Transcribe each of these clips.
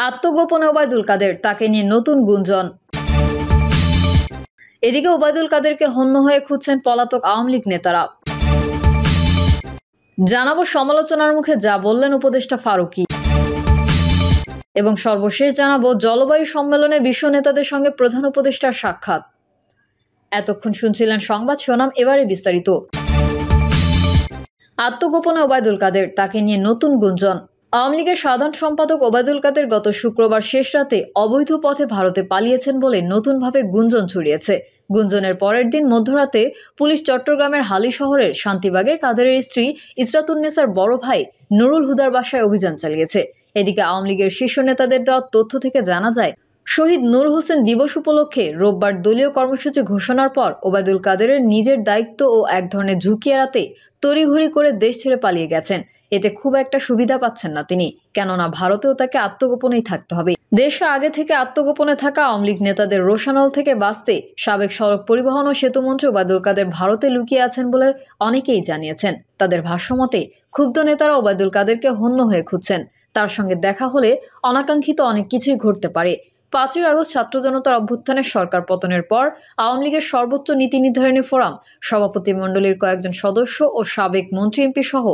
আত্মগোপনে ওবায়দুল কাদের, তাকে নিয়ে নতুন গুঞ্জন। এদিকে ওবায়দুল কাদেরকে হন্য হয়ে খুঁজছেন পলাতক আওয়ামী লীগ নেতারা। জানাবো সমালোচনার মুখে যা বললেন উপদেষ্টা ফারুকী, এবং সর্বশেষ জানাবো জলবায়ু সম্মেলনে বিশ্ব নেতাদের সঙ্গে প্রধান উপদেষ্টার সাক্ষাৎ। এতক্ষণ শুনছিলেন সংবাদ শিরোনাম, এবারে বিস্তারিত। আত্মগোপনে ওবায়দুল কাদের, তাকে নিয়ে নতুন গুঞ্জন। আওয়ামী লীগের সাধারণ সম্পাদক ওবায়দুল কাদের গত শুক্রবার শেষ রাতে অবৈধ পথে ভারতে পালিয়েছেন বলে নতুনভাবে গুঞ্জন ছড়িয়েছে। গুঞ্জনের পরের দিন মধ্যরাতে পুলিশ চট্টগ্রামের হালি শহরের শান্তিবাগে কাদেরের স্ত্রী ইসরাতুন্নেসার বড় ভাই নুরুল হুদার বাসায় অভিযান চালিয়েছে। এদিকে আওয়ামী লীগের শীর্ষ নেতাদের দেওয়া তথ্য থেকে জানা যায়, শহীদ নূর হোসেন দিবস উপলক্ষে রোববার দলীয় কর্মসূচি ঘোষণার পর ওবায়দুল কাদেরের নিজের দায়িত্ব ও এক ধরনের ঝুঁকি এড়াতে তড়িঘড়ি করে দেশ ছেড়ে পালিয়ে গেছেন। এতে খুব একটা সুবিধা পাচ্ছেন না তিনি, কেননা ভারতেও তাকে আত্মগোপনেই থাকতে হবে। দেশে আগে থেকে আত্মগোপনে থাকা আওয়ামী লীগ নেতাদের রোষানল থেকে বাঁচতে সাবেক সড়ক পরিবহন ও সেতুমন্ত্রী ওবায়দুল কাদের ভারতে লুকিয়ে আছেন বলে অনেকেই জানিয়েছেন। তাদের ভাষ্যমতে ক্ষুব্ধ নেতারা ওবায়দুল কাদেরকে হন্য হয়ে খুঁজছেন। তার সঙ্গে দেখা হলে অনাকাঙ্ক্ষিত অনেক কিছুই ঘটতে পারে। 5ই আগস্ট ছাত্র জনতার অভ্যুত্থানের সরকার পতনের পর আওয়ামী লীগের সর্বোচ্চ নীতি নির্ধারণী ফোরাম সভাপতিমণ্ডলীর কয়েকজন সদস্য ও সাবেক মন্ত্রী এমপি সহ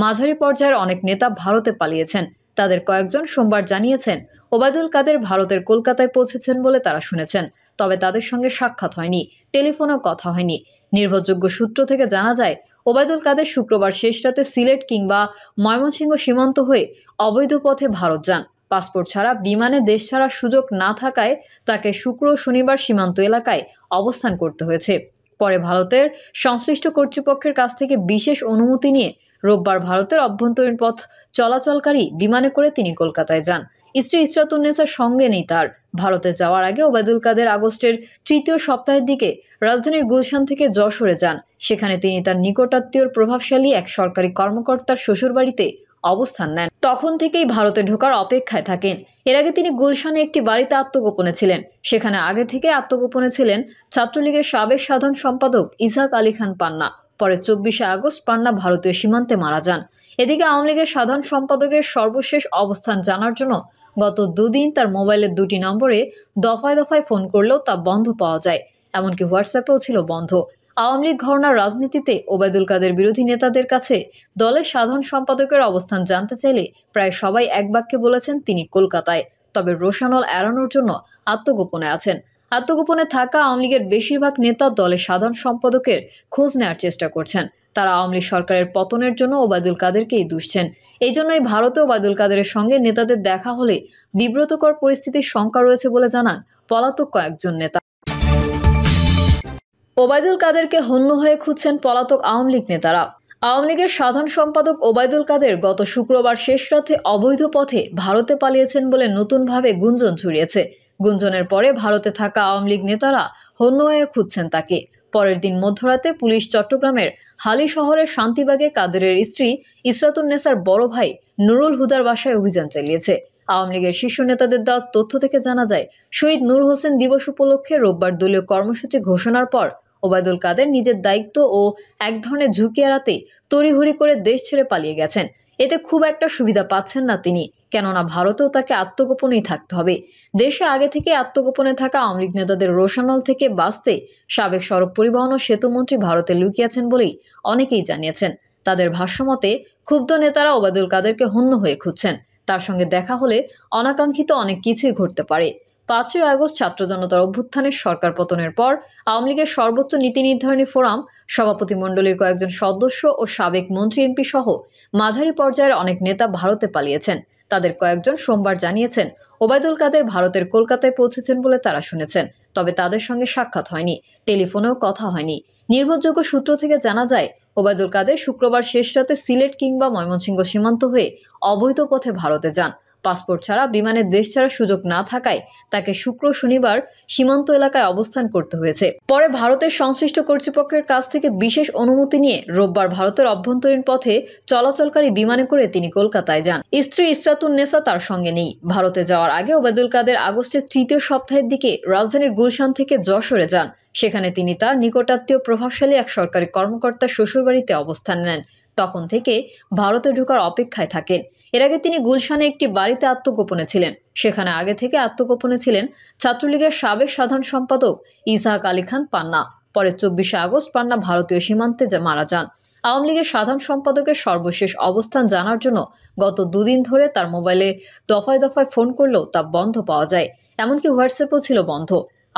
মাঝারি পর্যায়ের অনেক নেতা ভারতে পালিয়েছেন। তাদের কয়েকজন সোমবার জানিয়েছেন ওবায়দুল কাদের ভারতের কলকাতায় পৌঁছেছেন বলে তারা শুনেছেন, তবে তাদের সঙ্গে সাক্ষাৎ হয়নি, টেলিফোনেও কথা হয়নি। নির্ভরযোগ্য সূত্র থেকে জানা যায়, ওবায়দুল কাদের শুক্রবার শেষ রাতে সিলেট কিংবা ময়মনসিংহ সীমান্ত হয়ে অবৈধ পথে ভারত যান। পাসপোর্ট ছাড়া বিমানে দেশ ছাড়ার সুযোগ না থাকায় তাকে শুক্র ও শনিবার সীমান্ত এলাকায় অবস্থান করতে হয়েছে। পরে ভারতের সংশ্লিষ্ট কর্তৃপক্ষের কাছ থেকে বিশেষ অনুমতি নিয়ে রোববার ভারতের অভ্যন্তরীণ পথ চলাচলকারী বিমানে করে তিনি কলকাতায় যান। স্ত্রী ইসরাতুন্নেসার সঙ্গে নেই তার। ভারতে যাওয়ার আগে ওবায়দুল কাদের আগস্টের 3য় সপ্তাহের দিকে রাজধানীর গুলশান থেকে যশোরে যান। সেখানে তিনি তার নিকটাত্মীয় প্রভাবশালী এক সরকারি কর্মকর্তার শ্বশুরবাড়িতে অবস্থান নেন। তখন থেকেই ভারতে ঢোকার অপেক্ষায় থাকেন। এর আগে তিনি গুলশানে একটি বাড়িতে আত্মগোপনে ছিলেন। সেখানে আগে থেকে আত্মগোপনে ছিলেন ছাত্রলীগের সাবেক সাধারণ সম্পাদক ইসহাক আলী খান পান্না। পরে 24শে আগস্ট পান্না ভারতীয় সীমান্তে মারা যান। এদিকে আওয়ামী লীগের সাধারণ সম্পাদকের সর্বশেষ অবস্থান জানার জন্য গত 2 দিন তার মোবাইলের 2টি নম্বরে দফায় দফায় ফোন করলেও তা বন্ধ পাওয়া যায়। এমনকি হোয়াটসঅ্যাপেও ছিল বন্ধ। আওয়ামী লীগ ঘরানার রাজনীতিতে ওবায়দুল কাদের বিরোধী নেতাদের কাছে দলের সাধারণ সম্পাদকের অবস্থান জানতে চাইলে প্রায় সবাই এক বাক্যে বলেছেন তিনি কলকাতায়, তবে রোষানল এড়ানোর জন্য আত্মগোপনে আছেন। আত্মগোপনে থাকা আওয়ামী লীগের বেশিরভাগ নেতা দলের সাধারণ সম্পাদকের খোঁজ নেওয়ার চেষ্টা করছেন। তারা আওয়ামী লীগ সরকারের পতনের জন্য ওবায়দুল কাদেরকেই দুষছেন। এই জন্যই ভারতে ওবায়দুল কাদেরের সঙ্গে নেতাদের দেখা হলে বিব্রতকর পরিস্থিতির শঙ্কা রয়েছে বলে জানান পলাতক কয়েকজন নেতা। ওবায়দুল কাদেরকে হন্য হয়ে খুঁজছেন পলাতক আওয়ামী লীগ নেতারা। আওয়ামী লীগের সাধারণ সম্পাদক ওবায়দুল কাদের গত শুক্রবার শেষ রাতে অবৈধ পথে ভারতে পালিয়েছেন বলে নতুনভাবে গুঞ্জন ছড়িয়েছে। গুঞ্জনের পরে ভারতে থাকা আওয়ামী লীগ নেতারা হন্য হয়ে খুঁজছেন তাকে। পরের দিন মধ্যরাতে পুলিশ চট্টগ্রামের হালি শহরের শান্তিবাগে কাদেরের স্ত্রী ইসরাতুন্নেসার বড় ভাই নুরুল হুদার বাসায় অভিযান চালিয়েছে। আওয়ামী লীগের শীর্ষ নেতাদের দেওয়া তথ্য থেকে জানা যায়, শহীদ নূর হোসেন দিবস উপলক্ষে রোববার দলীয় কর্মসূচি ঘোষণার পর ওবায়দুল কাদের নিজের দায়িত্ব ও এক ধরনের ঝুঁকি এড়াতে তড়িঘড়ি করে দেশ ছেড়ে পালিয়ে গেছেন। এতে খুব একটা সুবিধা পাচ্ছেন না তিনি, কেননা ভারতেও তাকে আত্মগোপনেই থাকতে হবে। দেশে আগে থেকে আত্মগোপনে থাকা আওয়ামী লীগ নেতাদের রোষানল থেকে বাঁচতে সাবেক সড়ক পরিবহন ও সেতুমন্ত্রী ভারতে লুকিয়েছেন বলেই অনেকেই জানিয়েছেন। তাদের ভাষ্যমতে ক্ষুব্ধ নেতারা ওবায়দুল কাদেরকে হন্য হয়ে খুঁজছেন। তার সঙ্গে দেখা হলে অনাকাঙ্ক্ষিত অনেক কিছুই ঘটতে পারে। 5ই আগস্ট ছাত্র জনতার অভ্যুত্থানের সরকার পতনের পর আওয়ামী লীগের সর্বোচ্চ নীতি নির্ধারণী ফোরাম সভাপতিমণ্ডলীর কয়েকজন সদস্য ও সাবেক মন্ত্রী এমপি সহ মাঝারি পর্যায়ের অনেক নেতা ভারতে পালিয়েছেন। তাদের কয়েকজন সোমবার জানিয়েছেন ওবায়দুল কাদের ভারতের কলকাতায় পৌঁছেছেন বলে তারা শুনেছেন, তবে তাদের সঙ্গে সাক্ষাৎ হয়নি, টেলিফোনেও কথা হয়নি। নির্ভরযোগ্য সূত্র থেকে জানা যায়, ওবায়দুল কাদের শুক্রবার শেষ রাতে সিলেট কিংবা ময়মনসিংহ সীমান্ত হয়ে অবৈধ পথে ভারতে যান। পাসপোর্ট ছাড়া বিমানে দেশ ছাড়ার সুযোগ না থাকায় তাকে শুক্র শনিবার সীমান্ত এলাকায় অবস্থান করতে হয়েছে। পরে ভারতের সংশ্লিষ্ট কর্তৃপক্ষের কাছ থেকে বিশেষ অনুমতি নিয়ে রোববার ভারতের অভ্যন্তরীণ পথে চলাচলকারী বিমানে করে তিনি কলকাতায় যান। স্ত্রী ইসরাতুন্নেসা তার সঙ্গে নেই। ভারতে যাওয়ার আগে ওবায়দুল কাদের আগস্টের 3য় সপ্তাহের দিকে রাজধানীর গুলশান থেকে যশোরে যান। সেখানে তিনি তার নিকটাত্মীয় প্রভাবশালী এক সরকারি কর্মকর্তার শ্বশুরবাড়িতে অবস্থান নেন। তখন থেকে ভারতে ঢোকার অপেক্ষায় থাকেন। এর আগে তিনি গুলশানে একটি বাড়িতে আত্মগোপনে ছিলেন। সেখানে আগে থেকে আত্মগোপনে ছিলেন ছাত্রলীগের সাবেক সাধারণ সম্পাদক ইসহাক আলী খান পান্না। পরে 24শে আগস্ট পান্না ভারতীয় সীমান্তে মারা যান। আওয়ামী লীগের সাধারণ সম্পাদকের সর্বশেষ অবস্থান জানার জন্য গত দুদিন ধরে তার মোবাইলে দফায় দফায় ফোন করলেও তা বন্ধ পাওয়া যায়, এমনকি হোয়াটসঅ্যাপও ছিল বন্ধ।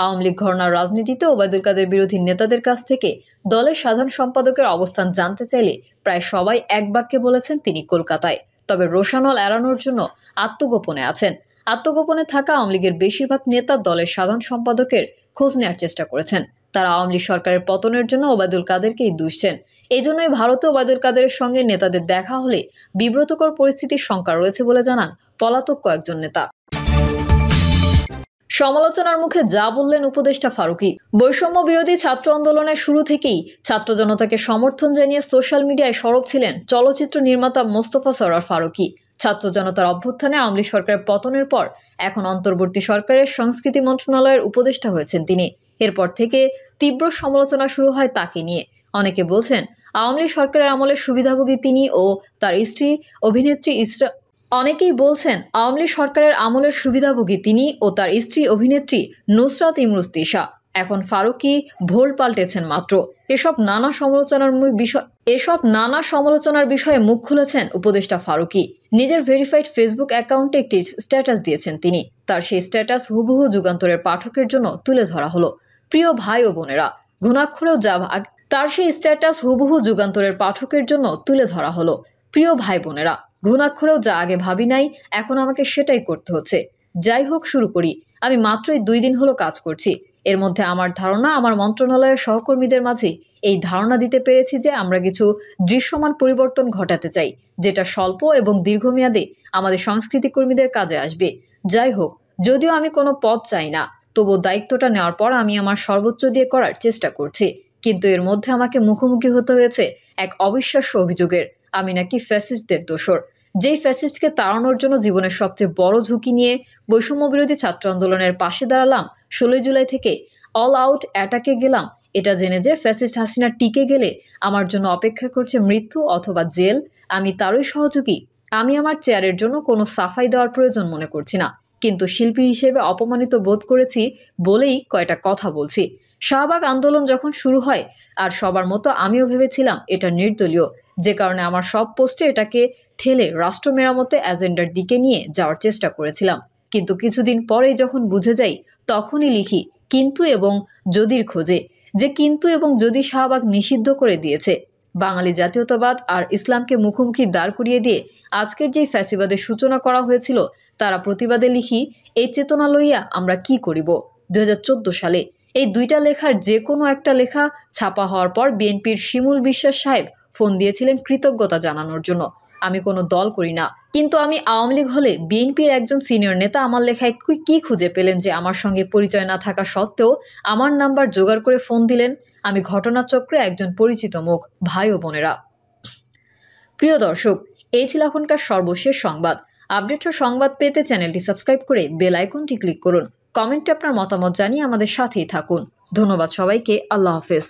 আওয়ামী লীগ ঘরানার রাজনীতিতে ওবায়দুল কাদের বিরোধী নেতাদের কাছ থেকে দলের সাধারণ সম্পাদকের অবস্থান জানতে চাইলে প্রায় সবাই এক বাক্যে বলেছেন তিনি কলকাতায়। তবে রোষানল এড়ানোর জন্য আত্মগোপনে আছেন। আত্মগোপনে থাকা আওয়ামী লীগের বেশিরভাগ নেতা দলের সাধারণ সম্পাদকের খোঁজ নেওয়ার চেষ্টা করেছেন। তারা আওয়ামী লীগ সরকারের পতনের জন্য ওবায়দুল কাদেরকেই দুষছেন। এই জন্যই ভারতে ওবায়দুল কাদেরের সঙ্গে নেতাদের দেখা হলে বিব্রতকর পরিস্থিতির শঙ্কা রয়েছে বলে জানান পলাতক কয়েকজন নেতা। সমালোচনার মুখে যা বললেন উপদেষ্টা ফারুকী। বৈষম্য বিরোধী ছাত্র আন্দোলনের শুরু থেকেই ছাত্র জনতাকে সমর্থন জানিয়ে সোশ্যাল মিডিয়ায় সরব ছিলেন চলচ্চিত্র নির্মাতা মোস্তফা সরোয়ার ফারুকী। ছাত্র জনতার অভ্যুত্থানে আওয়ামী লীগ সরকারের পতনের পর এখন অন্তর্বর্তী সরকারের সংস্কৃতি মন্ত্রণালয়ের উপদেষ্টা হয়েছেন তিনি। এরপর থেকে তীব্র সমালোচনা শুরু হয় তাকে নিয়ে। অনেকে বলছেন আওয়ামী লীগ সরকারের আমলে সুবিধাভোগী তিনি ও তার স্ত্রী অভিনেত্রী অনেকেই বলছেন আওয়ামী লীগ সরকারের আমলের সুবিধাভোগী তিনি ও তার স্ত্রী অভিনেত্রী নুসরাত ইমরোজ তিশা। এখন ফারুকী ভোল পাল্টেছেন মাত্র। এসব নানা সমালোচনার বিষয়ে মুখ খুলেছেন উপদেষ্টা ফারুকী। নিজের ভেরিফাইড ফেসবুক অ্যাকাউন্টে একটি স্ট্যাটাস দিয়েছেন তিনি। তার সেই স্ট্যাটাস হুবহু যুগান্তরের পাঠকের জন্য তুলে ধরা হলো। প্রিয় ভাই ও বোনেরা, ঘুণাক্ষরেও যা তার সেই স্ট্যাটাস হুবহু যুগান্তরের পাঠকের জন্য তুলে ধরা হলো। প্রিয় ভাই বোনেরা, ঘুণাক্ষরেও যা আগে ভাবি নাই, এখন আমাকে সেটাই করতে হচ্ছে। যাই হোক, শুরু করি। আমি মাত্রই 2 দিন হলো কাজ করছি। এর মধ্যে আমার ধারণা, আমার মন্ত্রণালয়ের সহকর্মীদের মাঝে এই ধারণা দিতে পেরেছি যে আমরা কিছু দৃশ্যমান পরিবর্তন ঘটাতে চাই, যেটা স্বল্প এবং দীর্ঘমেয়াদে আমাদের সংস্কৃতি কর্মীদের কাজে আসবে। যাই হোক, যদিও আমি কোনো পদ চাই না, তবুও দায়িত্বটা নেওয়ার পর আমি আমার সর্বোচ্চ দিয়ে করার চেষ্টা করছি। কিন্তু এর মধ্যে আমাকে মুখোমুখি হতে হয়েছে এক অবিশ্বাস্য অভিযোগের। আমি নাকি ফ্যাসিস্টদের দোসর। যেই ফ্যাসিস্টকে তাড়ানোর জন্য জীবনের সবচেয়ে বড় ঝুঁকি নিয়ে বৈষম্য বিরোধী ছাত্র আন্দোলনের পাশে দাঁড়ালাম, 16 জুলাই থেকে অল আউট অ্যাটাকে গেলাম, এটা জেনে যে ফ্যাসিস্ট হাসিনা টিকে গেলে আমার জন্য অপেক্ষা করছে মৃত্যু অথবা জেল, আমি তারই সহযোগী। আমি আমার চেয়ারের জন্য কোনো সাফাই দেওয়ার প্রয়োজন মনে করছি না, কিন্তু শিল্পী হিসেবে অপমানিত বোধ করেছি বলেই কয়টা কথা বলছি। শাহবাগ আন্দোলন যখন শুরু হয়, আর সবার মতো আমিও ভেবেছিলাম এটা নির্দলীয়, যে কারণে আমার সব পোস্টে এটাকে ঠেলে রাষ্ট্র মেরামতে এজেন্ডার দিকে নিয়ে যাওয়ার চেষ্টা করেছিলাম। কিন্তু কিছুদিন পরেই যখন বুঝে যাই, তখনই লিখি কিন্তু এবং যদির খোঁজে, যে কিন্তু এবং যদি শাহবাগ নিষিদ্ধ করে দিয়েছে। বাঙালি জাতীয়তাবাদ আর ইসলামকে মুখোমুখি দাঁড় করিয়ে দিয়ে আজকের যে ফ্যাসিবাদের সূচনা করা হয়েছিল, তারা প্রতিবাদে লিখি এই চেতনা লইয়া আমরা কি করিব। 2014 সালে এই 2টা লেখার যে কোনো একটা লেখা ছাপা হওয়ার পর বিএনপির শিমুল বিশ্বাস সাহেব ফোন দিয়েছিলেন কৃতজ্ঞতা জানানোর জন্য। আমি কোনো দল করি না, কিন্তু আমি আওয়ামী লীগ হলে বিএনপির একজন সিনিয়র নেতা আমার লেখায় কি খুঁজে পেলেন যে আমার সঙ্গে পরিচয় না থাকা সত্ত্বেও আমার নাম্বার জোগাড় করে ফোন দিলেন। আমি ঘটনাচক্রে একজন পরিচিত মুখ, ভাই ও বোনেরা। প্রিয় দর্শক, এই ছিল এখনকার সর্বশেষ সংবাদ। আপডেট ও সংবাদ পেতে চ্যানেলটি সাবস্ক্রাইব করে বেল আইকনটি ক্লিক করুন। কমেন্টে আপনার মতামত জানিয়ে আমাদের সাথেই থাকুন। ধন্যবাদ সবাইকে। আল্লাহ হাফেজ।